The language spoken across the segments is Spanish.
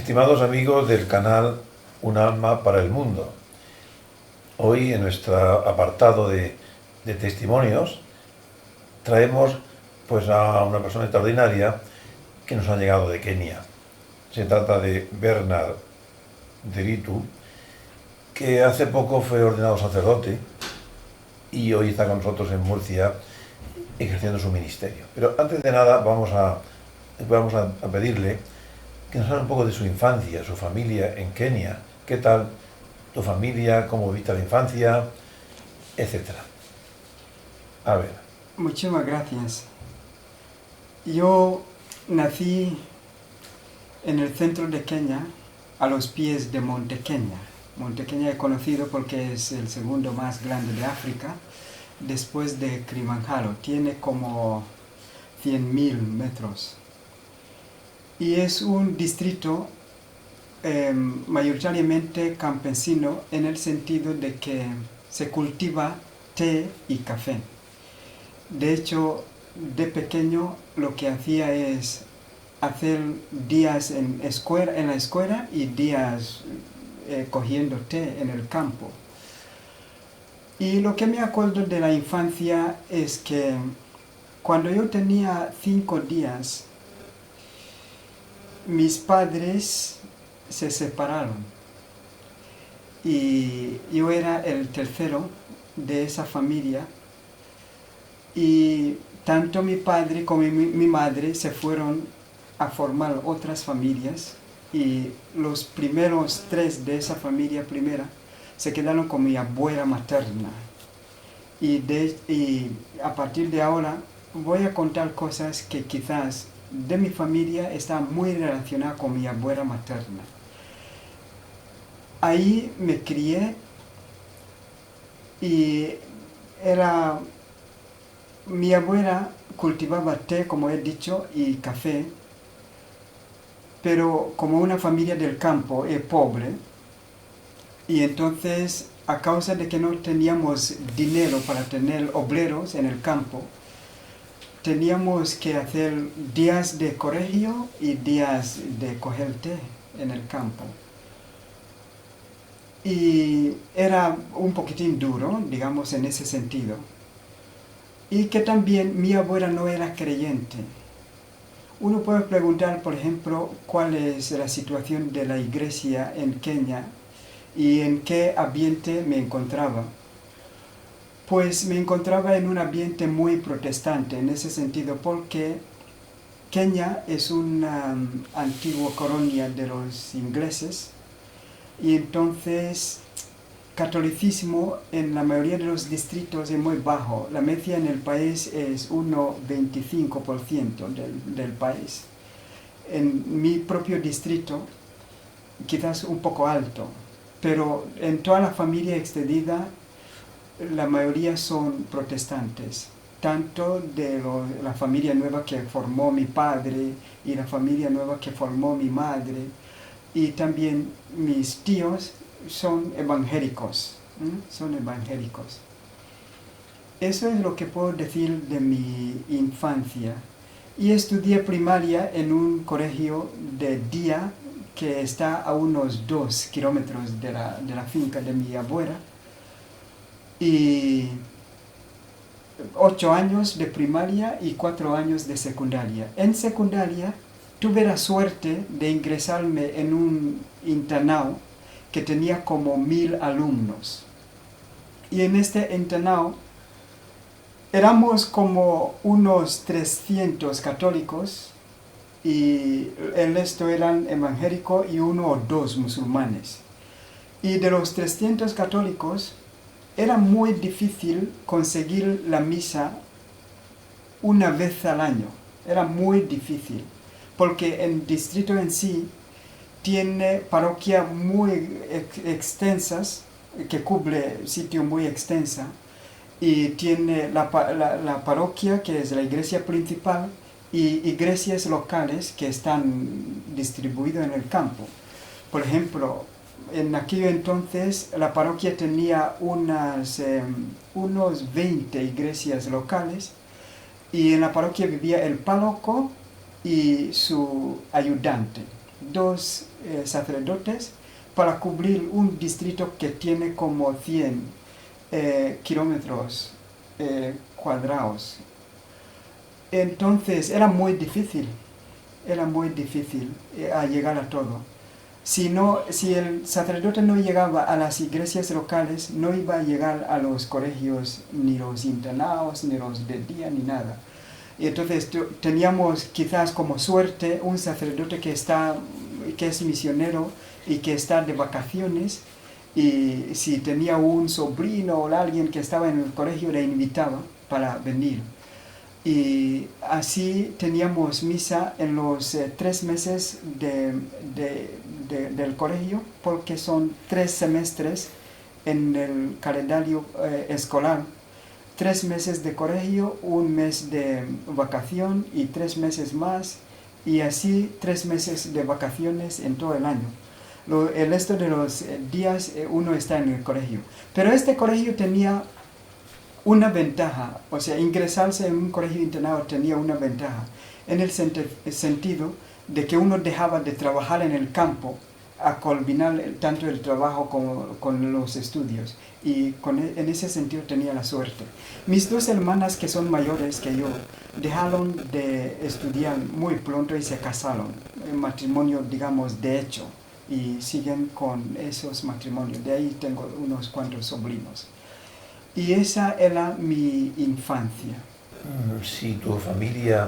Estimados amigos del canal Un alma para el mundo, hoy en nuestro apartado de testimonios traemos pues a una persona extraordinaria que nos ha llegado de Kenia. Se trata de Bernard Deritu, que hace poco fue ordenado sacerdote y hoy está con nosotros en Murcia ejerciendo su ministerio. Pero antes de nada vamos a pedirle que nos hable un poco de su infancia, su familia en Kenia. ¿Qué tal tu familia? ¿Cómo viste la infancia? Etcétera. A ver. Muchísimas gracias. Yo nací en el centro de Kenia, a los pies de Monte Kenia. Monte Kenia es conocido porque es el segundo más grande de África, después de Kilimanjaro. Tiene como 100.000 metros. Y es un distrito mayoritariamente campesino en el sentido de que se cultiva té y café. De hecho, de pequeño lo que hacía es hacer días en la escuela y días cogiendo té en el campo. Y lo que me acuerdo de la infancia es que cuando yo tenía 5 días, mis padres se separaron y yo era el tercero de esa familia, y tanto mi padre como mi madre se fueron a formar otras familias, y los primeros 3 de esa familia primera se quedaron con mi abuela materna. Y a partir de ahora voy a contar cosas que quizás de mi familia están muy relacionadas con mi abuela materna. Ahí me crié y mi abuela cultivaba té, como he dicho, y café, pero como una familia del campo es pobre, y entonces a causa de que no teníamos dinero para tener obreros en el campo, teníamos que hacer días de colegio y días de coger té en el campo. Y era un poquitín duro, digamos, en ese sentido. Y que también mi abuela no era creyente. Uno puede preguntar, por ejemplo, cuál es la situación de la iglesia en Kenia y en qué ambiente me encontraba. Pues me encontraba en un ambiente muy protestante en ese sentido, porque Kenia es una antigua colonia de los ingleses, y entonces catolicismo en la mayoría de los distritos es muy bajo. La media en el país es 1,25% del país. En mi propio distrito quizás un poco alto, pero en toda la familia extendida la mayoría son protestantes, tanto de la familia nueva que formó mi padre y la familia nueva que formó mi madre, y también mis tíos son evangélicos, son evangélicos. Eso es lo que puedo decir de mi infancia. Y estudié primaria en un colegio de día que está a unos 2 kilómetros de la finca de mi abuela, y 8 años de primaria y 4 años de secundaria. En secundaria tuve la suerte de ingresarme en un internado que tenía como 1,000 alumnos. Y en este internado éramos como unos 300 católicos, y el resto eran evangélicos y 1 o 2 musulmanes. Y de los 300 católicos era muy difícil conseguir la misa una vez al año. Era muy difícil, porque el distrito en sí tiene parroquias muy extensas, que cubre sitio muy extensa, y tiene la parroquia, que es la iglesia principal, y iglesias locales que están distribuidas en el campo. Por ejemplo, en aquel entonces la parroquia tenía unos 20 iglesias locales, y en la parroquia vivía el párroco y su ayudante, 2 sacerdotes para cubrir un distrito que tiene como 100 kilómetros cuadrados. Entonces era muy difícil a llegar a todo. Si el sacerdote no llegaba a las iglesias locales, no iba a llegar a los colegios, ni los internados, ni los de día, ni nada. Y entonces teníamos quizás como suerte un sacerdote que es misionero y que está de vacaciones, y si tenía un sobrino o alguien que estaba en el colegio, le invitaba para venir. Y así teníamos misa en los 3 meses del colegio, porque son 3 semestres en el calendario escolar. 3 meses de colegio, 1 mes de vacación y 3 meses más, y así 3 meses de vacaciones en todo el año. El resto de los días uno está en el colegio. Pero este colegio tenía una ventaja, o sea, ingresarse en un colegio internado tenía una ventaja, en el sentido de que uno dejaba de trabajar en el campo a combinar tanto el trabajo como con los estudios, y en ese sentido tenía la suerte. Mis 2 hermanas, que son mayores que yo, dejaron de estudiar muy pronto y se casaron, en matrimonio, digamos, de hecho, y siguen con esos matrimonios. De ahí tengo unos cuantos sobrinos. Y esa era mi infancia. Si tu familia,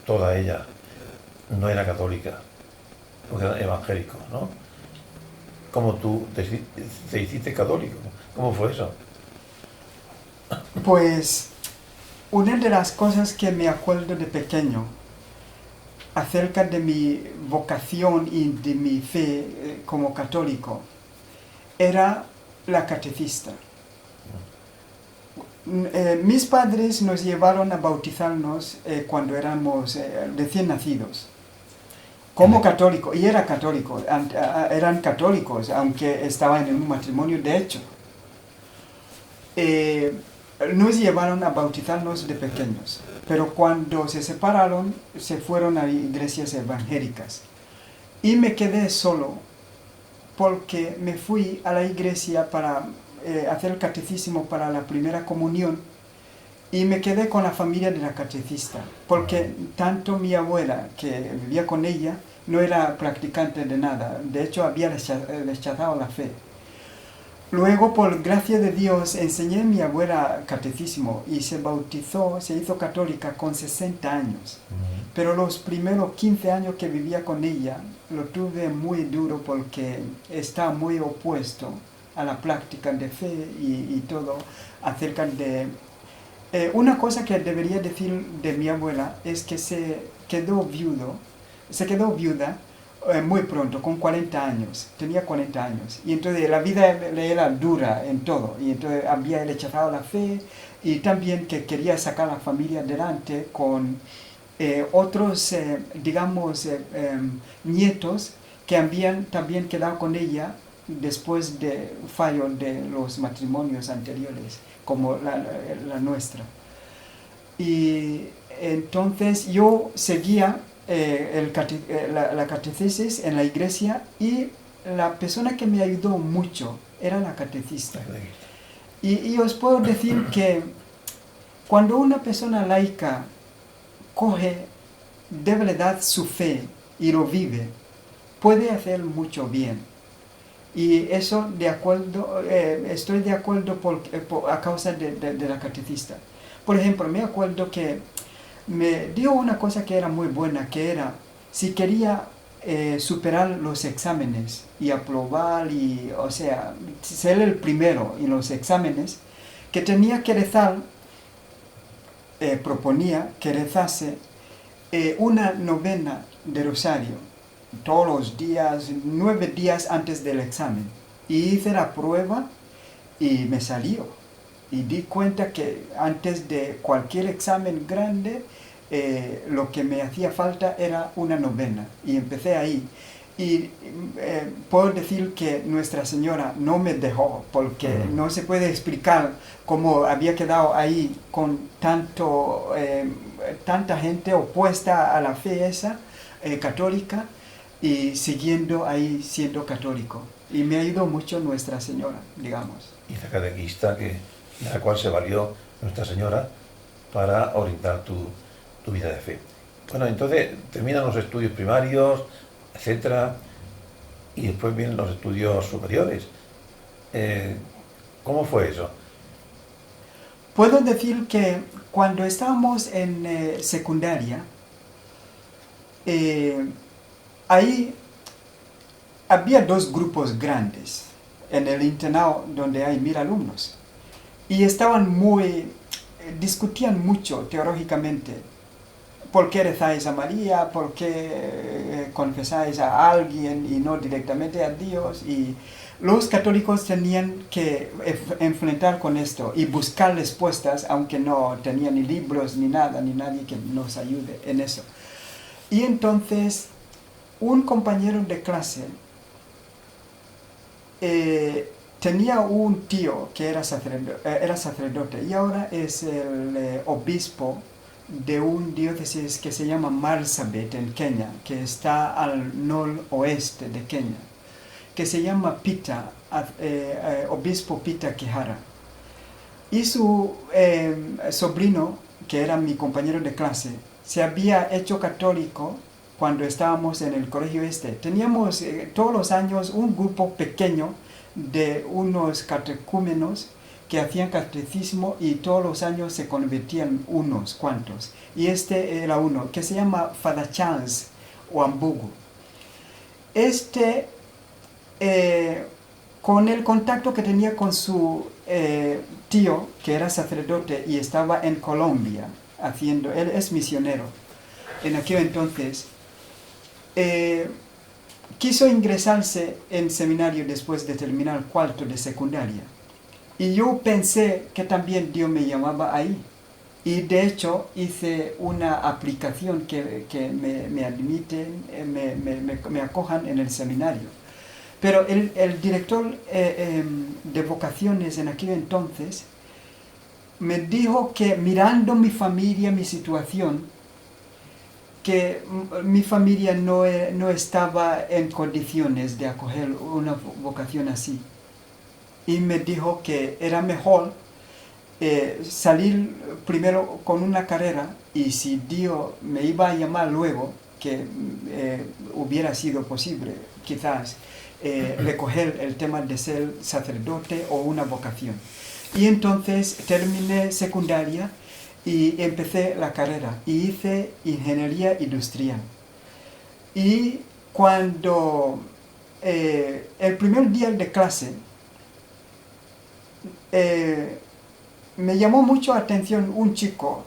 toda ella, no era católica, porque eran evangélicos, ¿no? ¿Cómo tú te hiciste católico? ¿Cómo fue eso? Pues una de las cosas que me acuerdo de pequeño acerca de mi vocación y de mi fe como católico era la catecista. Mis padres nos llevaron a bautizarnos cuando éramos recién nacidos, como católico, y eran católicos, aunque estaban en un matrimonio de hecho. Nos llevaron a bautizarnos de pequeños, pero cuando se separaron, se fueron a iglesias evangélicas. Y me quedé solo, porque me fui a la iglesia para hacer el catecismo para la primera comunión, y me quedé con la familia de la catecista, porque tanto mi abuela, que vivía con ella, no era practicante de nada, de hecho había rechazado la fe. Luego, por gracia de Dios, enseñé a mi abuela catecismo y se bautizó, se hizo católica con 60 años. Pero los primeros 15 años que vivía con ella, lo tuve muy duro porque estaba muy opuesto a la práctica de fe y todo acerca de... una cosa que debería decir de mi abuela es que se quedó viuda muy pronto, con 40 años, tenía 40 años, y entonces la vida le era dura en todo, y entonces había rechazado la fe, y también que quería sacar a la familia adelante con otros, nietos que habían también quedado con ella después de fallo de los matrimonios anteriores, como la nuestra. Y entonces yo seguía la catequesis en la iglesia, y la persona que me ayudó mucho era la catecista. Y os puedo decir que cuando una persona laica coge de verdad su fe y lo vive, puede hacer mucho bien. Y eso estoy de acuerdo a causa de la catecista. Por ejemplo, me acuerdo que me dio una cosa que era muy buena, que era, si quería superar los exámenes y aprobar, o sea, ser el primero en los exámenes, que tenía que rezar, proponía que rezase una novena de rosario todos los días, 9 días antes del examen. Y hice la prueba y me salió. Y di cuenta que antes de cualquier examen grande, lo que me hacía falta era una novena. Y empecé ahí. Y puedo decir que Nuestra Señora no me dejó, porque no se puede explicar cómo había quedado ahí con tanta gente opuesta a la fe esa, católica, y siguiendo ahí siendo católico. Y me ayudó mucho Nuestra Señora, digamos. Y la catequista de la cual se valió Nuestra Señora para orientar tu vida de fe. Bueno, entonces terminan los estudios primarios, etcétera, y después vienen los estudios superiores. ¿Cómo fue eso? Puedo decir que cuando estábamos en secundaria, ahí había dos grupos grandes en el internado donde hay 1000 alumnos. Y discutían mucho teológicamente. ¿Por qué rezáis a María? ¿Por qué confesáis a alguien y no directamente a Dios? Y los católicos tenían que enfrentar con esto y buscar respuestas, aunque no tenían ni libros ni nada, ni nadie que nos ayude en eso. Y entonces, un compañero de clase tenía un tío que era sacerdote y ahora es el obispo de un diócesis que se llama Marsabit en Kenia, que está al noroeste de Kenia, que se llama obispo Peter Kihara. Y su sobrino, que era mi compañero de clase, se había hecho católico cuando estábamos en el colegio este. Teníamos todos los años un grupo pequeño de unos catecúmenos que hacían catecismo y todos los años se convertían unos cuantos. Y este era uno, que se llama Father Charles Wambugu. Con el contacto que tenía con su tío, que era sacerdote y estaba en Colombia, él es misionero. En aquel entonces, quiso ingresarse en seminario después de terminar cuarto de secundaria. Y yo pensé que también Dios me llamaba ahí. Y de hecho hice una aplicación que me admiten, me acojan en el seminario. Pero el director de vocaciones en aquel entonces me dijo que mirando mi familia, mi situación, que mi familia no estaba en condiciones de acoger una vocación así. Y me dijo que era mejor salir primero con una carrera y si Dios me iba a llamar luego, que hubiera sido posible quizás recoger el tema de ser sacerdote o una vocación. Y entonces terminé secundaria y empecé la carrera y hice ingeniería industrial. Y cuando el primer día de clase me llamó mucho la atención un chico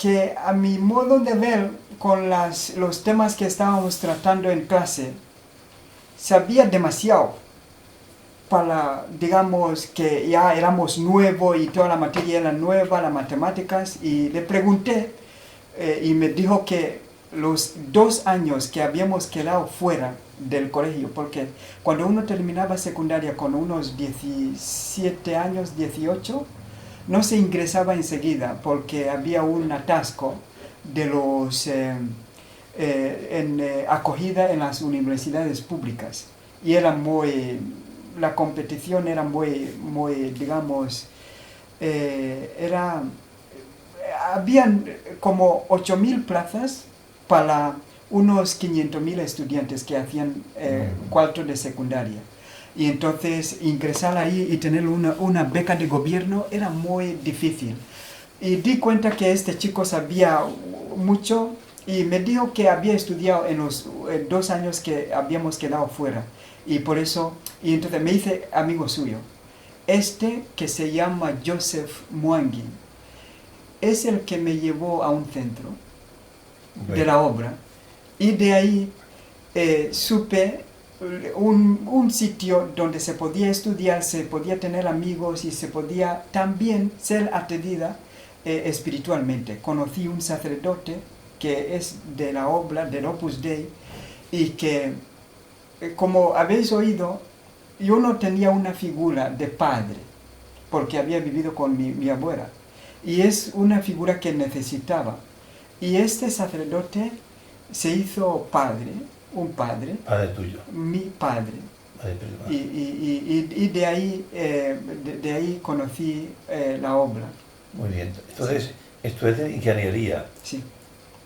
que a mi modo de ver con los temas que estábamos tratando en clase sabía demasiado para, digamos, que ya éramos nuevos y toda la materia era nueva, las matemáticas, y le pregunté y me dijo que los 2 años que habíamos quedado fuera del colegio, porque cuando uno terminaba secundaria con unos 17 años, 18, no se ingresaba enseguida porque había un atasco de los acogida en las universidades públicas y era la competición era muy digamos, habían como 8.000 plazas para unos 500.000 estudiantes que hacían cuarto de secundaria. Y entonces ingresar ahí y tener una beca de gobierno era muy difícil. Y di cuenta que este chico sabía mucho y me dijo que había estudiado en los 2 años que habíamos quedado fuera. Y por eso, y entonces me hice amigo suyo. Que se llama Joseph Mwangi, es el que me llevó a un centro de la obra. Y de ahí supe un sitio donde se podía estudiar, se podía tener amigos y se podía también ser atendida espiritualmente. Conocí un sacerdote que es de la obra del Opus Dei y que, como habéis oído, yo no tenía una figura de padre porque había vivido con mi abuela y es una figura que necesitaba. Y este sacerdote se hizo padre, un padre, Padre tuyo. mi padre. Padre privado. Y de ahí conocí la obra. Muy bien. Entonces, estudiaste ingeniería Sí,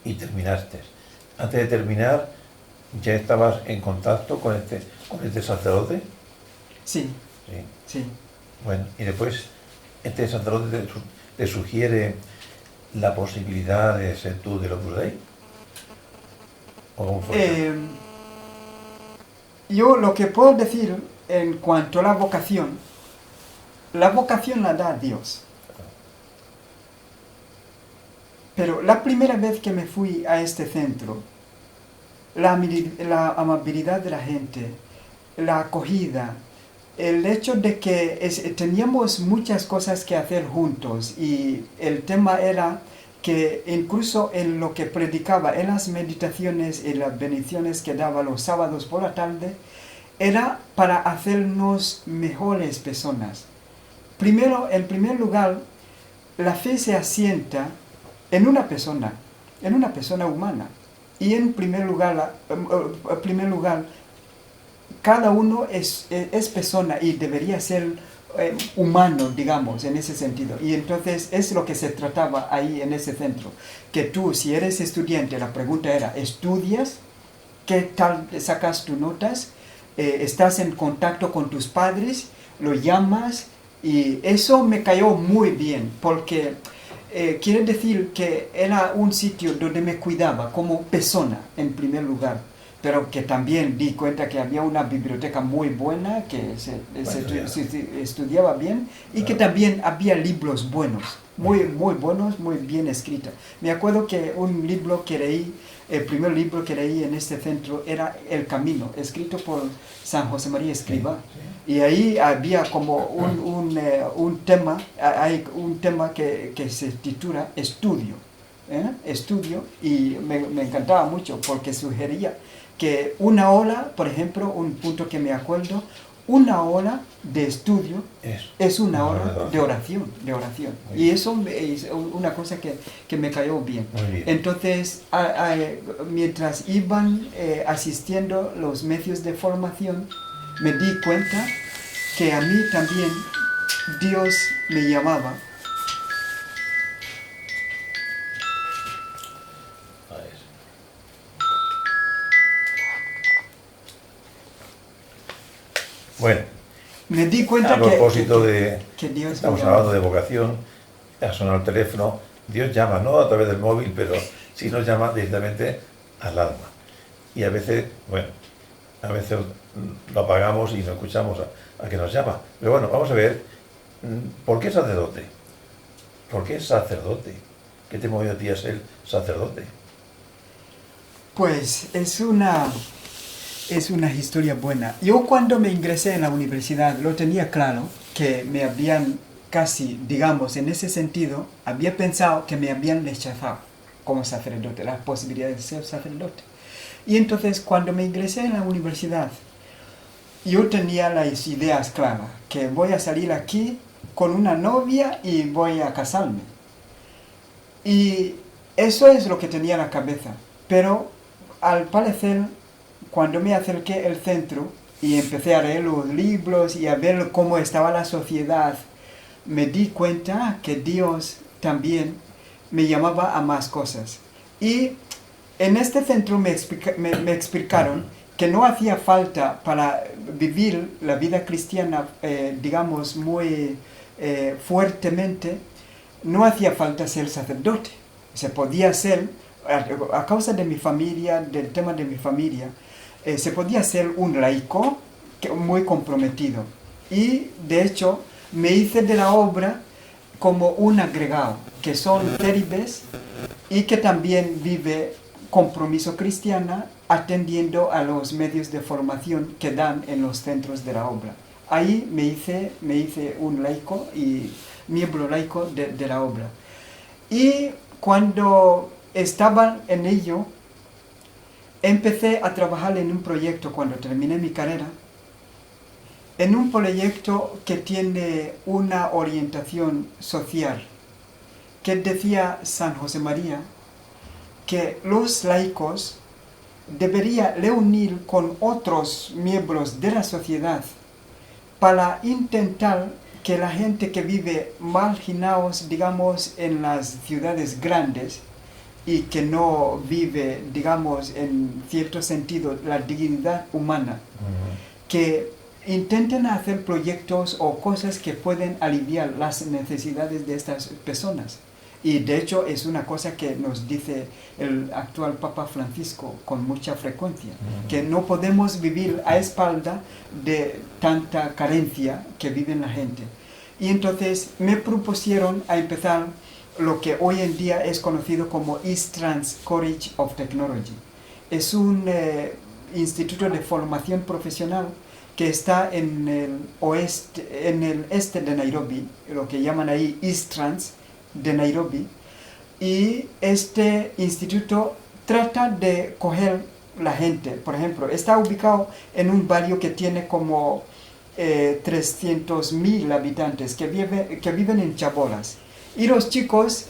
y terminaste. Antes de terminar, ¿ya estabas en contacto con este sacerdote? sí, Sí. sí. Bueno, y después este sacerdote te sugiere la posibilidad de ser tú del Opus Dei. ¿O cómo fue eso? Yo lo que puedo decir en cuanto a la vocación la da Dios. Pero la primera vez que me fui a este centro, la amabilidad de la gente, la acogida, el hecho de que teníamos muchas cosas que hacer juntos y el tema era que incluso en lo que predicaba, en las meditaciones y las bendiciones que daba los sábados por la tarde, era para hacernos mejores personas. Primero, en primer lugar, la fe se asienta en una persona humana. Y en primer lugar, cada uno es persona y debería ser humano, digamos, en ese sentido. Y entonces es lo que se trataba ahí en ese centro. Que tú, si eres estudiante, la pregunta era, ¿estudias? ¿Qué tal sacas tus notas? ¿Estás en contacto con tus padres? ¿Lo llamas? Y eso me cayó muy bien, porque quiere decir que era un sitio donde me cuidaba como persona, en primer lugar, pero que también di cuenta que había una biblioteca muy buena, que se estudiaba bien, y que también había libros buenos, muy buenos, muy bien escritos. Me acuerdo que un libro que leí, el primer libro que leí en este centro era El Camino, escrito por San José María Escrivá. Sí. Y ahí había como un tema que se titula Estudio. Estudio, y me encantaba mucho porque sugería que una hora, por ejemplo, un punto que me acuerdo, una hora de estudio es una hora de oración. Y eso es una cosa que me cayó bien. Entonces, mientras iban asistiendo los medios de formación, me di cuenta que a mí también Dios me llamaba. Bueno, me di cuenta a propósito que Dios estamos hablando de vocación, ha sonado el teléfono, Dios llama, no a través del móvil, pero sí nos llama directamente al alma. Y a veces, bueno, a veces lo apagamos y no escuchamos a que nos llama. Pero bueno, vamos a ver, ¿por qué sacerdote? ¿Por qué sacerdote? ¿Qué te movió a ti a ser sacerdote? Pues es una historia buena. Yo cuando me ingresé en la universidad lo tenía claro que me habían casi, digamos, en ese sentido, había pensado que me habían rechazado como sacerdote, las posibilidades de ser sacerdote. Y entonces cuando me ingresé en la universidad, yo tenía las ideas claras, que voy a salir aquí con una novia y voy a casarme. Y eso es lo que tenía en la cabeza. Pero al parecer, cuando me acerqué al centro y empecé a leer los libros y a ver cómo estaba la sociedad, me di cuenta que Dios también me llamaba a más cosas. Y en este centro me explicaron que no hacía falta para vivir la vida cristiana, digamos, muy fuertemente, no hacía falta ser sacerdote. Se podía ser, a causa de mi familia, del tema de mi familia, se podía ser un laico muy comprometido. Y de hecho me hice de la obra como un agregado, que son célibes y que también vive compromiso cristiana atendiendo a los medios de formación que dan en los centros de la obra. Ahí me hice un laico y miembro laico de la obra. Y cuando estaba en ello, empecé a trabajar en un proyecto cuando terminé mi carrera, en un proyecto que tiene una orientación social, que decía San José María, que los laicos debería reunir con otros miembros de la sociedad para intentar que la gente que vive marginados, digamos, en las ciudades grandes y que no vive, digamos, en cierto sentido, la dignidad humana, que intenten hacer proyectos o cosas que pueden aliviar las necesidades de estas personas. Y de hecho es una cosa que nos dice el actual Papa Francisco con mucha frecuencia, que no podemos vivir a espalda de tanta carencia que vive la gente. Y entonces me propusieron a empezar lo que hoy en día es conocido como East Trans College of Technology. Es un instituto de formación profesional que está en el este de Nairobi, lo que llaman ahí East Trans de Nairobi, y este instituto trata de coger la gente. Por ejemplo, está ubicado en un barrio que tiene como 300,000 habitantes que viven en chabolas, y los chicos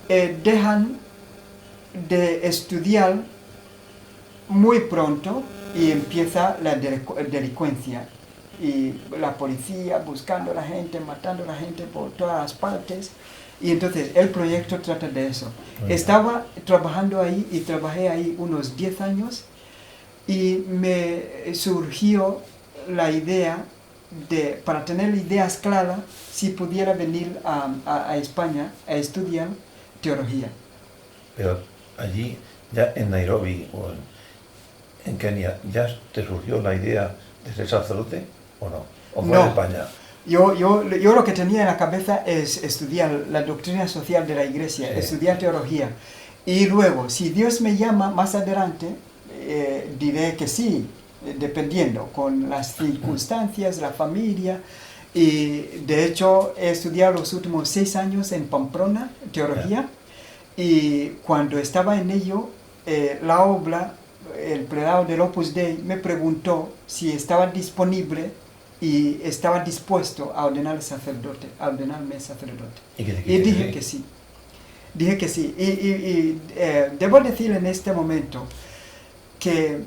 dejan de estudiar muy pronto y empieza la delincuencia y la policía buscando a la gente, matando a la gente por todas las partes. Y entonces el proyecto trata de eso. Estaba trabajando ahí y trabajé ahí unos 10 años y me surgió la idea de, para tener ideas claras, si pudiera venir a España a estudiar teología. Pero allí, ya en Nairobi o en Kenia, ¿ya te surgió la idea de ser sacerdote o no? ¿O fue en España? Yo lo que tenía en la cabeza es estudiar la doctrina social de la Iglesia, sí, estudiar teología. Y luego, si Dios me llama más adelante, diré que sí, dependiendo, con las circunstancias, la familia. Y de hecho he estudiado los últimos 6 años en Pamplona, teología, y cuando estaba en ello, la obra, el prelado del Opus Dei me preguntó si estaba disponible y estaba dispuesto a ordenarme sacerdote. Y dije que sí. Dije que sí. Y debo decir en este momento que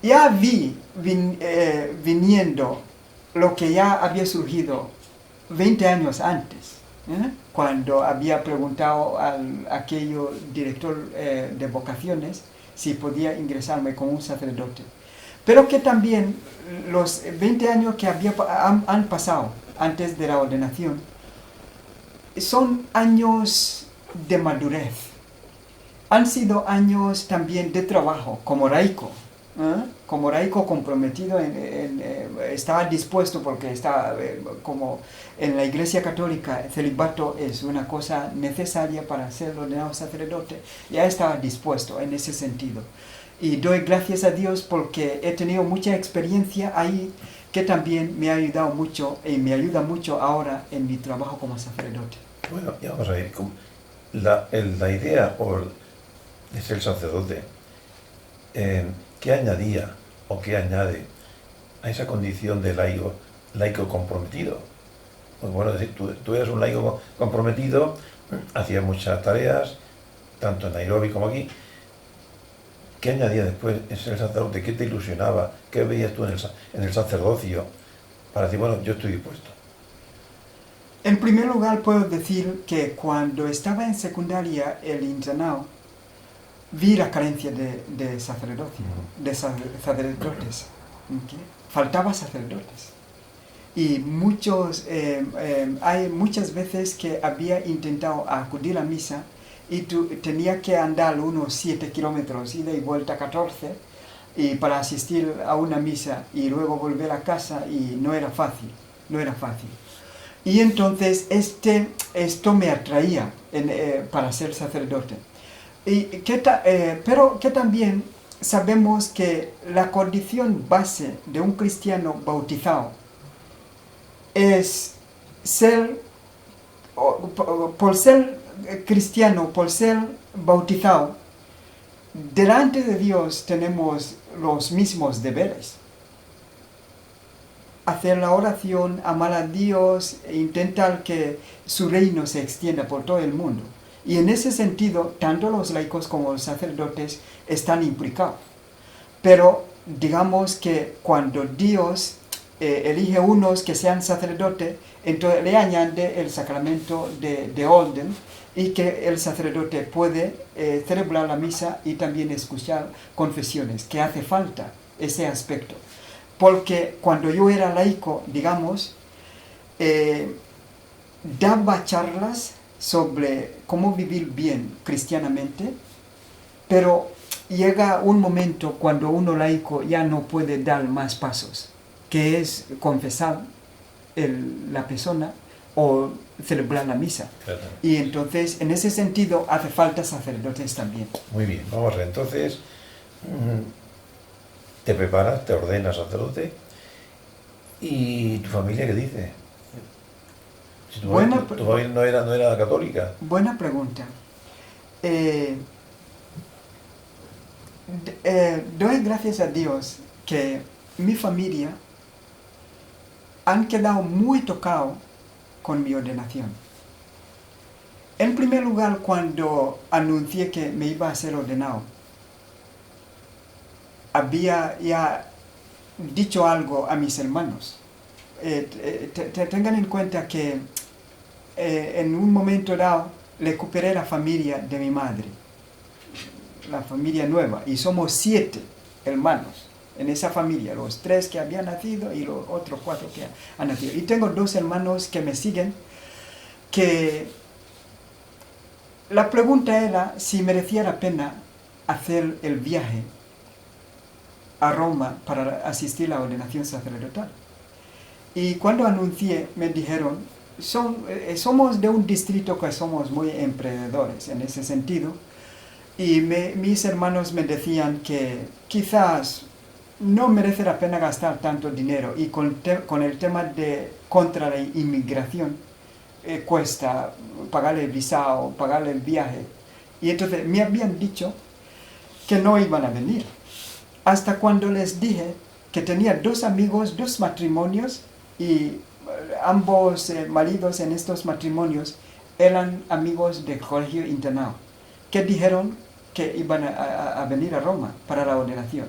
ya vi viniendo lo que ya había surgido 20 años antes, cuando había preguntado al aquello director de vocaciones si podía ingresarme como un sacerdote. Pero que también los 20 años que han pasado antes de la ordenación son años de madurez. Han sido años también de trabajo, como laico. Como laico comprometido, estaba dispuesto, porque estaba, como en la Iglesia Católica, el celibato es una cosa necesaria para ser ordenado sacerdote. Ya estaba dispuesto en ese sentido. Y doy gracias a Dios porque he tenido mucha experiencia ahí, que también me ha ayudado mucho y me ayuda mucho ahora en mi trabajo como sacerdote. Bueno, ya vamos a ir con la idea de ser sacerdote. ¿Qué añadía o qué añade a esa condición de laico comprometido? Pues bueno, decir, tú eres un laico comprometido, hacías muchas tareas, tanto en Nairobi como aquí. ¿Qué añadía después en ser sacerdote? ¿Qué te ilusionaba? ¿Qué veías tú en el sacerdocio para decir, bueno, yo estoy dispuesto? En primer lugar, puedo decir que cuando estaba en secundaria, el internado, vi la carencia de sacerdocio, de sacerdotes. ¿Okay? Faltaba sacerdotes. Y hay muchas veces que había intentado acudir a misa y tenía que andar unos 7 kilómetros, ida y vuelta 14, y para asistir a una misa y luego volver a casa, y no era fácil. Y entonces esto me atraía para ser sacerdote. Pero que también sabemos que la condición base de un cristiano bautizado es por ser cristiano, por ser bautizado, delante de Dios tenemos los mismos deberes. Hacer la oración, amar a Dios e intentar que su reino se extienda por todo el mundo. Y en ese sentido, tanto los laicos como los sacerdotes están implicados. Pero digamos que cuando Dios elige unos que sean sacerdotes, entonces le añade el sacramento de orden, y que el sacerdote puede celebrar la misa y también escuchar confesiones, que hace falta ese aspecto. Porque cuando yo era laico, digamos, daba charlas sobre cómo vivir bien cristianamente, pero llega un momento cuando uno laico ya no puede dar más pasos, que es confesar la persona o celebrar la misa. Claro. Y entonces, en ese sentido, hace falta sacerdotes también. Muy bien, vamos a ver, entonces te preparas, te ordenas sacerdote, ¿y tu familia qué dice? Si tu familia no era católica. Buena pregunta. Doy gracias a Dios que mi familia han quedado muy tocados con mi ordenación. En primer lugar, cuando anuncié que me iba a ser ordenado, había ya dicho algo a mis hermanos. Tengan en cuenta que en un momento dado recuperé la familia de mi madre, la familia nueva, y somos 7 hermanos en esa familia, los 3 que habían nacido y los otros 4 que han nacido. Y tengo 2 hermanos que me siguen, que la pregunta era si merecía la pena hacer el viaje a Roma para asistir a la ordenación sacerdotal. Y cuando anuncié, me dijeron, somos de un distrito que somos muy emprendedores en ese sentido, y mis hermanos me decían que quizás no merece la pena gastar tanto dinero, y con el tema de contra la inmigración, cuesta pagar el visado, pagar el viaje. Y entonces me habían dicho que no iban a venir. Hasta cuando les dije que tenía 2 amigos, 2 matrimonios, y ambos maridos en estos matrimonios eran amigos del colegio internado, que dijeron que iban a venir a Roma para la ordenación.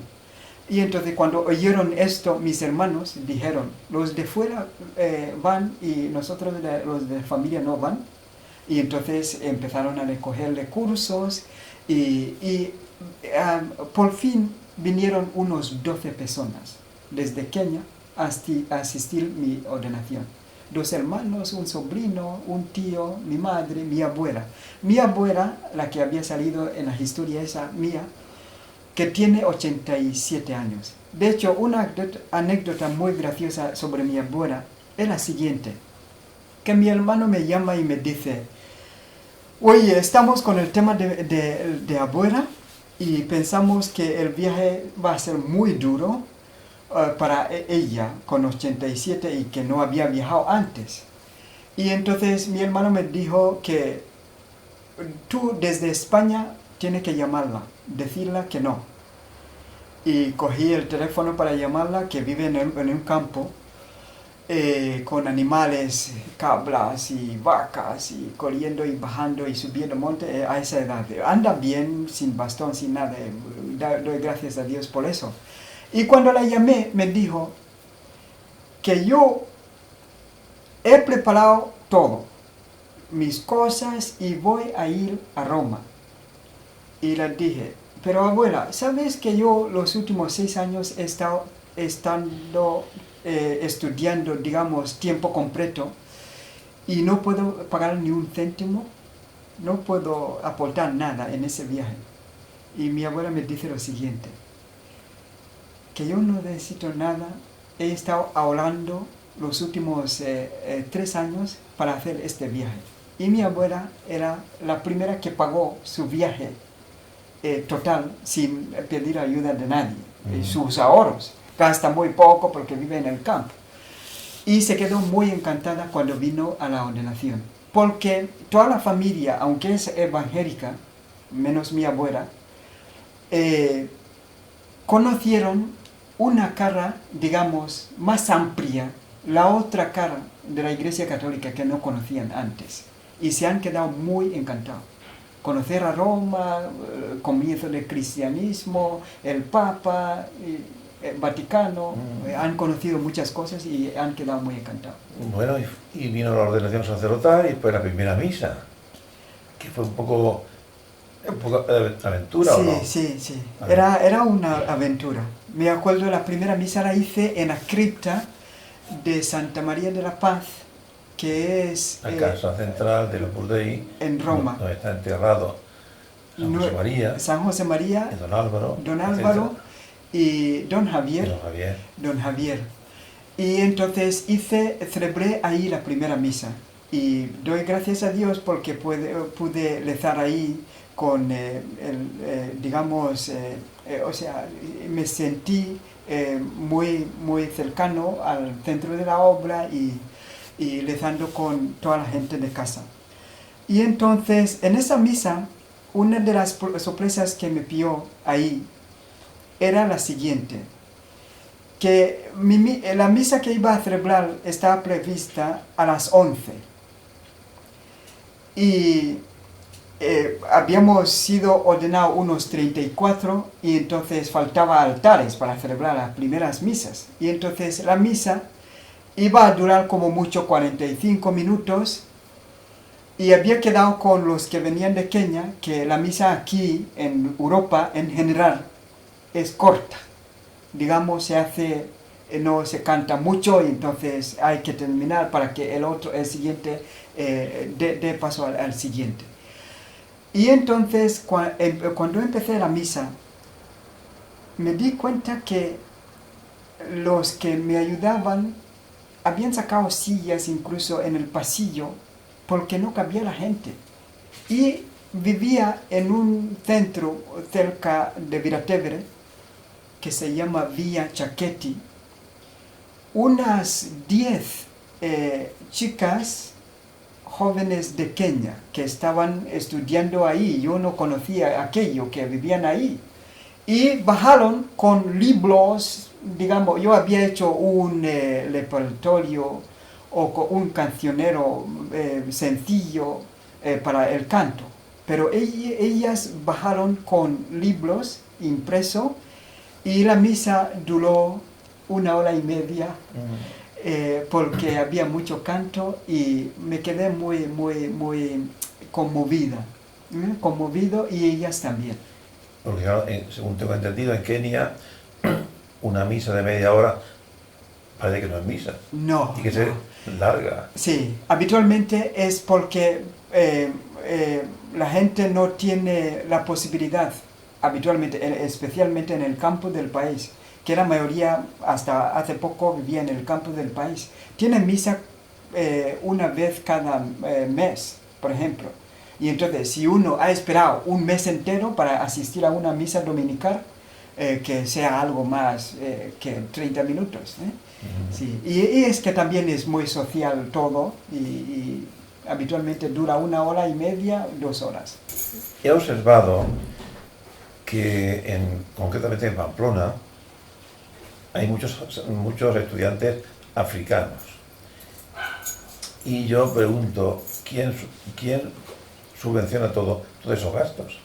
Y entonces cuando oyeron esto, mis hermanos dijeron, los de fuera van y nosotros los de familia no van. Y entonces empezaron a recogerle cursos y por fin vinieron unos 12 personas desde Kenia a asistir mi ordenación. 2 hermanos, un sobrino, un tío, mi madre, mi abuela. Mi abuela, la que había salido en la historia esa mía, que tiene 87 años. De hecho, una anécdota muy graciosa sobre mi abuela es la siguiente, que mi hermano me llama y me dice, oye, estamos con el tema de abuela y pensamos que el viaje va a ser muy duro para ella con 87 y que no había viajado antes. Y entonces mi hermano me dijo que tú desde España tienes que llamarla, decirla que no. Y cogí el teléfono para llamarla, que vive en un campo con animales, cabras y vacas, y corriendo y bajando y subiendo monte a esa edad. Anda bien, sin bastón, sin nada. Doy gracias a Dios por eso. Y cuando la llamé, me dijo que yo he preparado todo, mis cosas, y voy a ir a Roma. Y le dije, pero abuela, ¿sabes que yo los últimos 6 años he estado estudiando, digamos, tiempo completo, y no puedo pagar ni un céntimo? No puedo aportar nada en ese viaje. Y mi abuela me dice lo siguiente, que yo no necesito nada, he estado ahorrando los últimos 3 años para hacer este viaje. Y mi abuela era la primera que pagó su viaje total sin pedir ayuda de nadie. Sus ahorros, gasta muy poco porque vive en el campo. Y se quedó muy encantada cuando vino a la ordenación, porque toda la familia, aunque es evangélica, menos mi abuela, conocieron una cara, digamos, más amplia, la otra cara de la Iglesia Católica que no conocían antes, y se han quedado muy encantados. conocer a Roma, comienzo del cristianismo, el Papa, el Vaticano, han conocido muchas cosas y han quedado muy encantados. Bueno, y vino la ordenación sacerdotal y después la primera misa, que fue un poco aventura, ¿o no? Sí, sí. Era una aventura. Me acuerdo la primera misa la hice en la cripta de Santa María de la Paz, que es La casa central del Opus Dei, en Roma. donde está enterrado San José María, y Don Álvaro etcétera, y Don y Javier. Don Javier. Y entonces celebré ahí la primera misa. Y doy gracias a Dios porque pude rezar ahí con, o sea, me sentí muy, muy cercano al centro de la obra y rezando con toda la gente de casa. Y entonces, en esa misa, una de las sorpresas que me pilló ahí era la siguiente, que la misa que iba a celebrar estaba prevista a las 11. Y habíamos sido ordenados unos 34 y entonces faltaba altares para celebrar las primeras misas. Y entonces la misa iba a durar como mucho 45 minutos y había quedado con los que venían de Kenia que la misa aquí en Europa en general es corta. Digamos, no se canta mucho y entonces hay que terminar para que el siguiente dé paso al siguiente. Y entonces cuando empecé la misa me di cuenta que los que me ayudaban habían sacado sillas incluso en el pasillo porque no cabía la gente. Y vivía en un centro cerca de Viratevere que se llama Villa Chaqueti, unas 10 chicas jóvenes de Kenia que estaban estudiando ahí. Yo no conocía aquello, que vivían ahí. Y bajaron con libros, digamos, yo había hecho un repertorio o un cancionero sencillo para el canto. Pero ellas bajaron con libros impresos y la misa duró 1 hora y media. Porque había mucho canto y me quedé muy, muy, muy conmovido y ellas también. Porque claro, según tengo entendido, en Kenia una misa de media hora parece que no es misa. No. Tiene que ser larga. Sí, habitualmente es porque la gente no tiene la posibilidad, habitualmente, especialmente en el campo del país, que la mayoría hasta hace poco vivía en el campo del país. Tienen misa una vez cada mes, por ejemplo. Y entonces, si uno ha esperado un mes entero para asistir a una misa dominical, que sea algo más que 30 minutos. Sí. Y es que también es muy social todo y habitualmente dura 1 hora y media, 2 horas. He observado que concretamente en Pamplona hay muchos estudiantes africanos. Y yo pregunto, ¿quién subvenciona todos esos gastos?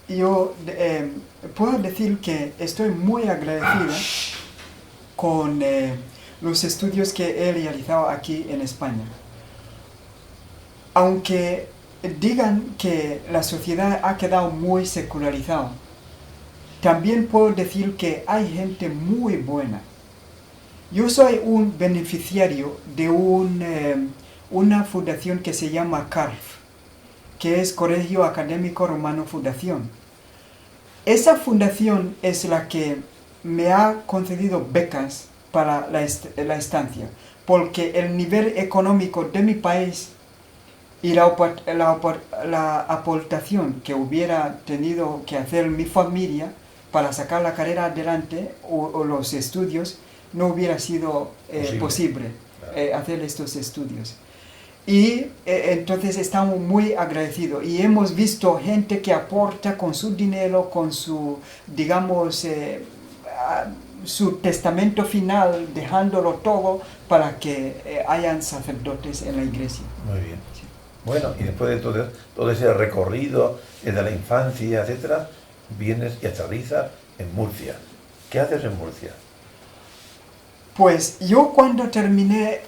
Yo puedo decir que estoy muy agradecido con los estudios que he realizado aquí en España. Aunque digan que la sociedad ha quedado muy secularizada, también puedo decir que hay gente muy buena. Yo soy un beneficiario de una fundación que se llama CARF, que es Colegio Académico Romano Fundación. Esa fundación es la que me ha concedido becas para la estancia, porque el nivel económico de mi país y la aportación que hubiera tenido que hacer mi familia para sacar la carrera adelante o los estudios, no hubiera sido posible hacer estos estudios. Y entonces estamos muy agradecidos y hemos visto gente que aporta con su dinero, con su, digamos, su testamento final, dejándolo todo para que hayan sacerdotes en la iglesia. Muy bien. Bueno, y después de todo ese recorrido desde la infancia, etcétera, vienes y aterrizas en Murcia. ¿Qué haces en Murcia? Pues yo cuando terminé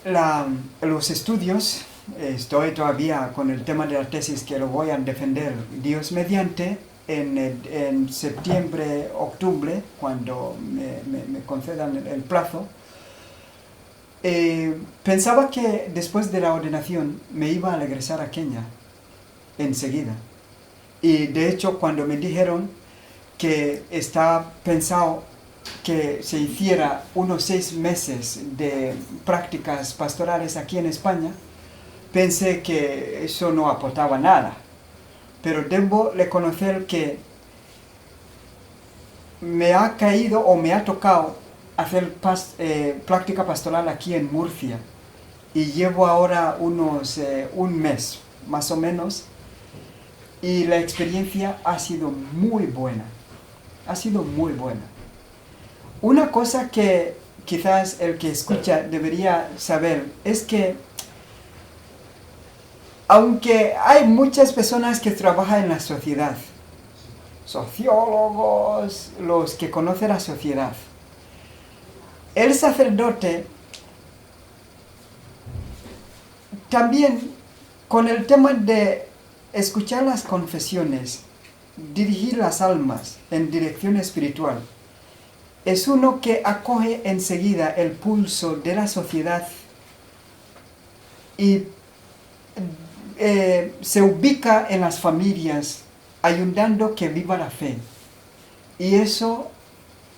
los estudios, estoy todavía con el tema de la tesis que lo voy a defender Dios mediante en septiembre, octubre, cuando me concedan el plazo. Pensaba que después de la ordenación me iba a regresar a Kenia enseguida. Y de hecho cuando me dijeron que está pensado que se hiciera unos 6 meses de prácticas pastorales aquí en España, pensé que eso no aportaba nada. Pero debo reconocer que me ha caído o me ha tocado hacer práctica pastoral aquí en Murcia. Y llevo ahora un mes, más o menos, y la experiencia ha sido muy buena. Ha sido muy buena. Una cosa que quizás el que escucha debería saber es que aunque hay muchas personas que trabajan en la sociedad, sociólogos, los que conocen la sociedad, el sacerdote también con el tema de escuchar las confesiones, dirigir las almas en dirección espiritual, es uno que acoge enseguida el pulso de la sociedad y se ubica en las familias, ayudando que viva la fe. Y eso,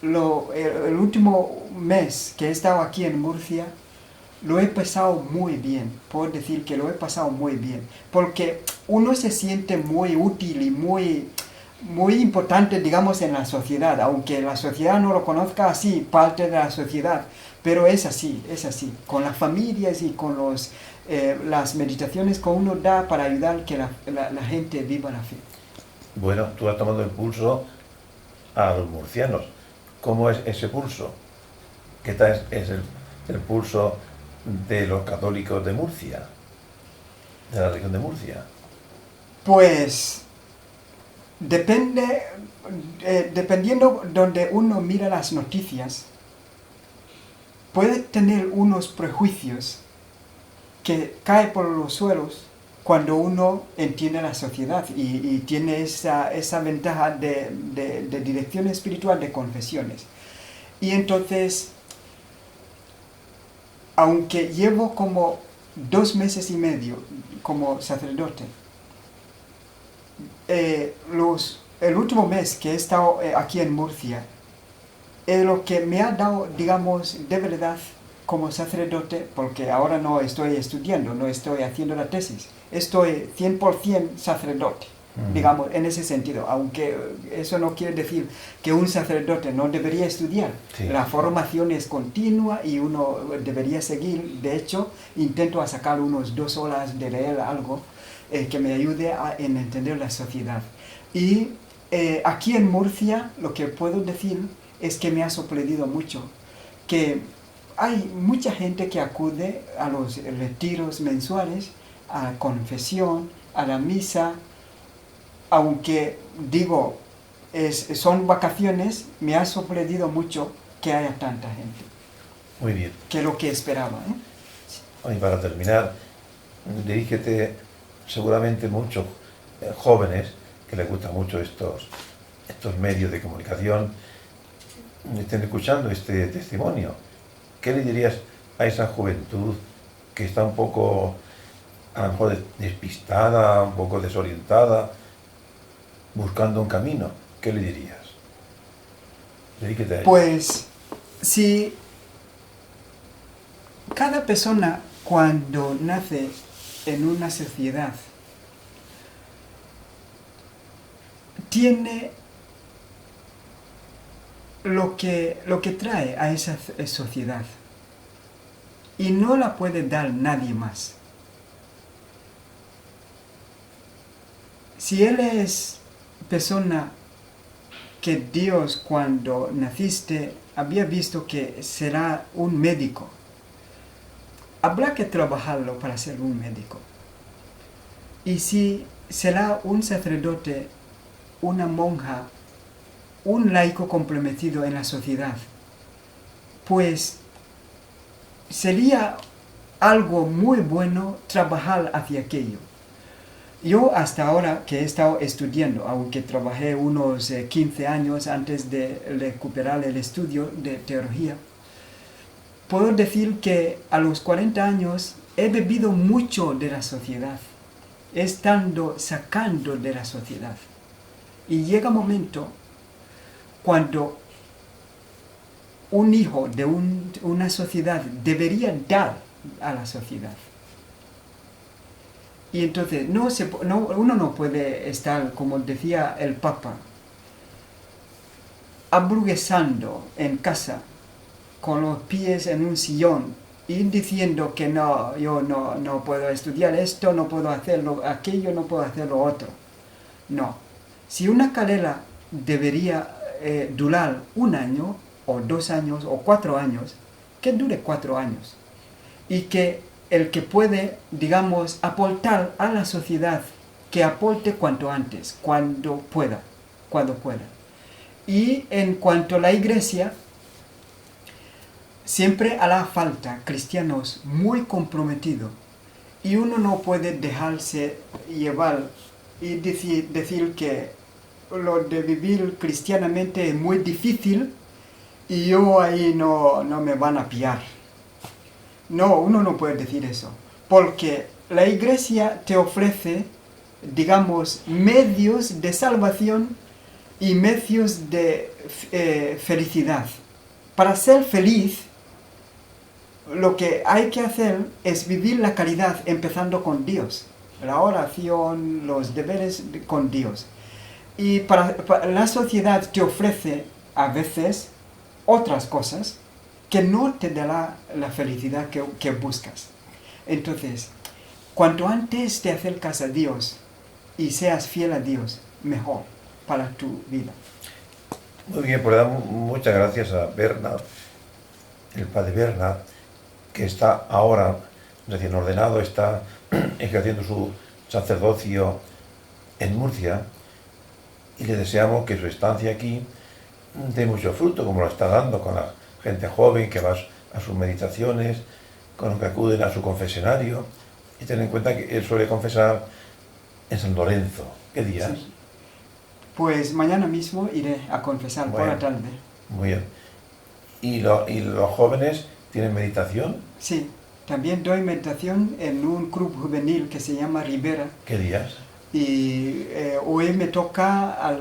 el último mes que he estado aquí en Murcia, lo he pasado muy bien. Puedo decir que lo he pasado muy bien, porque uno se siente muy útil y muy importante, digamos, en la sociedad, aunque la sociedad no lo conozca así, parte de la sociedad, pero es así, con las familias y con las meditaciones que uno da para ayudar que la gente viva la fe. Bueno, tú has tomado el pulso a los murcianos. ¿Cómo es ese pulso? ¿Qué tal es el pulso de los católicos de Murcia, de la región de Murcia? Pues dependiendo donde uno mira las noticias, puede tener unos prejuicios que caen por los suelos cuando uno entiende la sociedad y tiene esa ventaja de dirección espiritual, de confesiones. Y entonces, aunque llevo como 2 meses y medio como sacerdote, el último mes que he estado aquí en Murcia, lo que me ha dado, digamos, de verdad como sacerdote, porque ahora no estoy estudiando, no estoy haciendo la tesis, estoy 100% sacerdote, digamos, en ese sentido, aunque eso no quiere decir que un sacerdote no debería estudiar. Sí. La formación es continua y uno debería seguir. De hecho, intento a sacar unos 2 horas de leer algo que me ayude en entender la sociedad. Y aquí en Murcia lo que puedo decir es que me ha sorprendido mucho, que hay mucha gente que acude a los retiros mensuales, a la confesión, a la misa, aunque digo, son vacaciones, me ha sorprendido mucho que haya tanta gente. Muy bien. Que lo que esperaba. Y para terminar, dirígete seguramente muchos jóvenes que les gustan mucho estos medios de comunicación, estén escuchando este testimonio. ¿Qué le dirías a esa juventud que está un poco, a lo mejor, despistada, un poco desorientada, buscando un camino? ¿Qué le dirías? Dedíquete a ello. Pues, si cada persona cuando nace en una sociedad tiene lo que trae a esa sociedad y no la puede dar nadie más. Si él es persona que Dios cuando naciste había visto que será un médico, habrá que trabajarlo para ser un médico. Y si será un sacerdote, una monja, un laico comprometido en la sociedad, pues sería algo muy bueno trabajar hacia aquello. Yo hasta ahora que he estado estudiando, aunque trabajé unos 15 años antes de recuperar el estudio de teología, puedo decir que a los 40 años he bebido mucho de la sociedad, estando sacando de la sociedad. Y llega un momento cuando un hijo de una sociedad debería dar a la sociedad. Y entonces uno no puede estar, como decía el Papa, aburguesando en casa con los pies en un sillón y diciendo que no, yo no puedo estudiar esto, no puedo hacerlo aquello, no puedo hacer lo otro. No. Si una carrera debería durar 1 año, o 2 años, o 4 años, que dure 4 años. Y que el que puede, digamos, aportar a la sociedad, que aporte cuanto antes, cuando pueda. Y en cuanto a la iglesia, siempre hará falta cristianos muy comprometidos. Y uno no puede dejarse llevar y decir que lo de vivir cristianamente es muy difícil y yo ahí no me van a pillar. No, uno no puede decir eso, porque la iglesia te ofrece, digamos, medios de salvación y medios de felicidad. Para ser feliz, lo que hay que hacer es vivir la caridad empezando con Dios, la oración, los deberes con Dios. Y para la sociedad te ofrece a veces otras cosas que no te dará la felicidad que buscas. Entonces, cuanto antes te acercas a Dios y seas fiel a Dios, mejor para tu vida. Muy bien, pues le damos muchas gracias a Bernard, el padre Bernard, que está ahora recién ordenado, está ejerciendo su sacerdocio en Murcia, y le deseamos que su estancia aquí dé mucho fruto, como lo está dando con la gente joven que va a sus meditaciones, con los que acuden a su confesionario. Y ten en cuenta que él suele confesar en San Lorenzo. ¿Qué días? Sí. Pues mañana mismo iré a confesar por la tarde. Muy bien. ¿Y los jóvenes tienen meditación? Sí, también doy meditación en un club juvenil que se llama Ribera. ¿Qué días? Y hoy me toca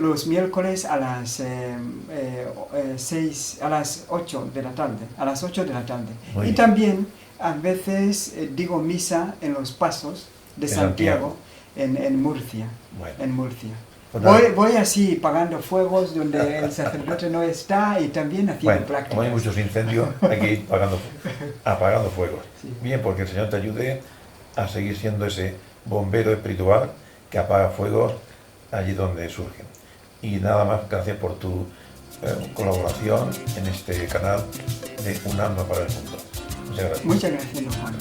los miércoles a las 8 de la tarde. A las 8 de la tarde. Muy y bien. También a veces digo misa en los pasos de Santiago. En Murcia. Bueno. En Murcia. Pues Voy así pagando fuegos donde el sacerdote no está y también haciendo prácticas. Como hay muchos incendios, hay que ir apagando fuegos. Sí. Bien, porque el Señor te ayude a seguir siendo ese bombero espiritual que apaga fuegos allí donde surgen. Y nada más, gracias por tu colaboración en este canal de Un Alma para el Mundo. Muchas gracias. Muchas gracias, don Juan.